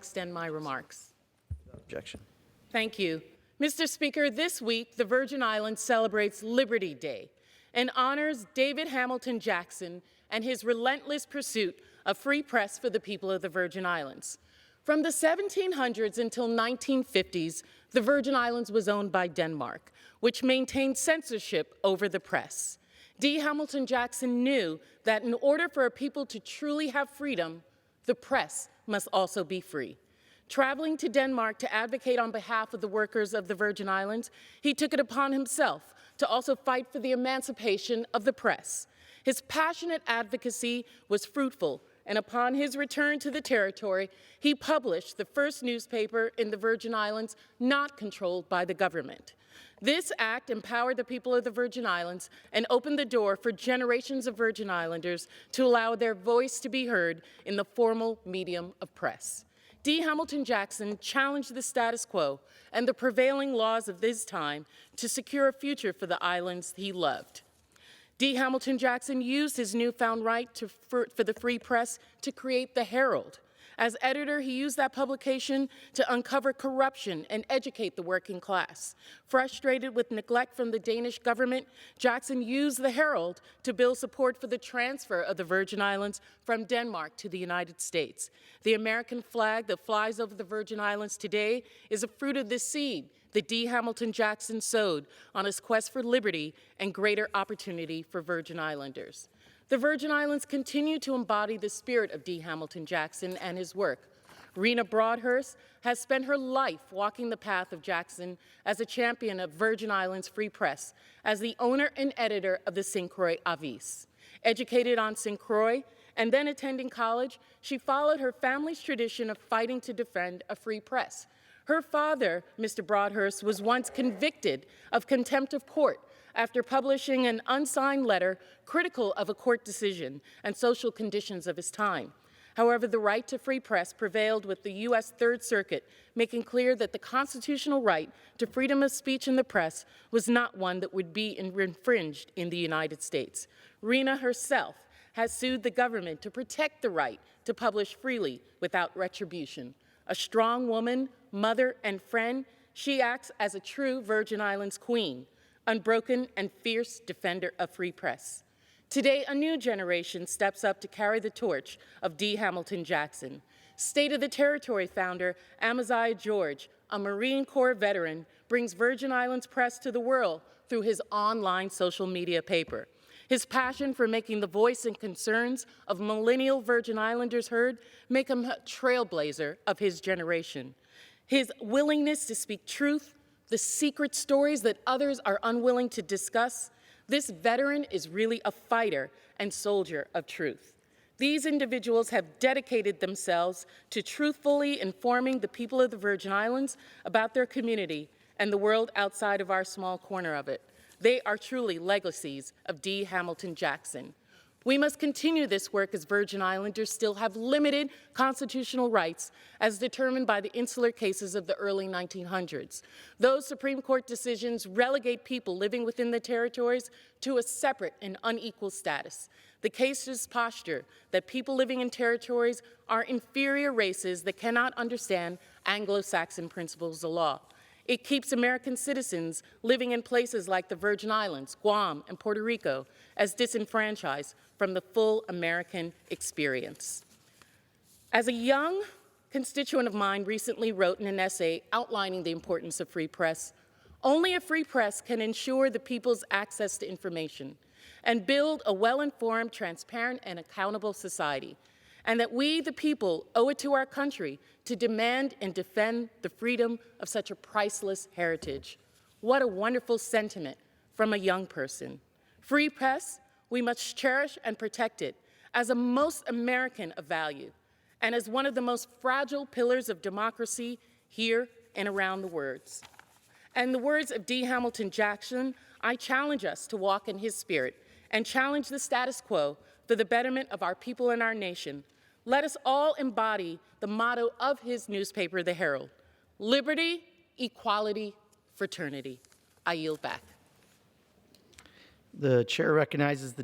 extend my remarks. Objection. Thank you. Mr. Speaker, this week, the Virgin Islands celebrates Liberty Day and honors David Hamilton Jackson and his relentless pursuit of free press for the people of the Virgin Islands. From the 1700s until 1950s, the Virgin Islands was owned by Denmark, which maintained censorship over the press. D. Hamilton Jackson knew that in order for a people to truly have freedom, the press must also be free. Traveling to Denmark to advocate on behalf of the workers of the Virgin Islands, he took it upon himself to also fight for the emancipation of the press. His passionate advocacy was fruitful, and upon his return to the territory, he published the first newspaper in the Virgin Islands not controlled by the government. This act empowered the people of the Virgin Islands and opened the door for generations of Virgin Islanders to allow their voice to be heard in the formal medium of press. D. Hamilton Jackson challenged the status quo and the prevailing laws of this time to secure a future for the islands he loved. D. Hamilton Jackson used his newfound right for the free press to create the Herald. As editor, he used that publication to uncover corruption and educate the working class. Frustrated with neglect from the Danish government, Jackson used the Herald to build support for the transfer of the Virgin Islands from Denmark to the United States. The American flag that flies over the Virgin Islands today is a fruit of this seed that D. Hamilton Jackson sowed on his quest for liberty and greater opportunity for Virgin Islanders. The Virgin Islands continue to embody the spirit of D. Hamilton Jackson and his work. Rena Broadhurst has spent her life walking the path of Jackson as a champion of Virgin Islands free press, as the owner and editor of the St. Croix Avis. Educated on St. Croix and then attending college, she followed her family's tradition of fighting to defend a free press. Her father, Mr. Broadhurst, was once convicted of contempt of court after publishing an unsigned letter critical of a court decision and social conditions of his time. However, the right to free press prevailed with the U.S. Third Circuit, making clear that the constitutional right to freedom of speech in the press was not one that would be infringed in the United States. Rena herself has sued the government to protect the right to publish freely without retribution. A strong woman, mother, and friend, she acts as a true Virgin Islands queen, unbroken and fierce defender of free press. Today, a new generation steps up to carry the torch of D. Hamilton Jackson. State of the Territory founder Amaziah George, a Marine Corps veteran, brings Virgin Islands press to the world through his online social media paper. His passion for making the voice and concerns of millennial Virgin Islanders heard make him a trailblazer of his generation. His willingness to speak truth, the secret stories that others are unwilling to discuss, this veteran is really a fighter and soldier of truth. These individuals have dedicated themselves to truthfully informing the people of the Virgin Islands about their community and the world outside of our small corner of it. They are truly legacies of D. Hamilton Jackson. We must continue this work as Virgin Islanders still have limited constitutional rights as determined by the insular cases of the early 1900s. Those Supreme Court decisions relegate people living within the territories to a separate and unequal status. The cases posture that people living in territories are inferior races that cannot understand Anglo-Saxon principles of law. It keeps American citizens living in places like the Virgin Islands, Guam, and Puerto Rico as disenfranchised from the full American experience. As a young constituent of mine recently wrote in an essay outlining the importance of free press, only a free press can ensure the people's access to information and build a well-informed, transparent, and accountable society, and that we, the people, owe it to our country to demand and defend the freedom of such a priceless heritage. What a wonderful sentiment from a young person. Free press, we must cherish and protect it as a most American of value and as one of the most fragile pillars of democracy here and around the world. And the words of D. Hamilton Jackson, I challenge us to walk in his spirit and challenge the status quo for the betterment of our people and our nation. Let us all embody the motto of his newspaper, The Herald: liberty, equality, fraternity. I yield back. The chair recognizes the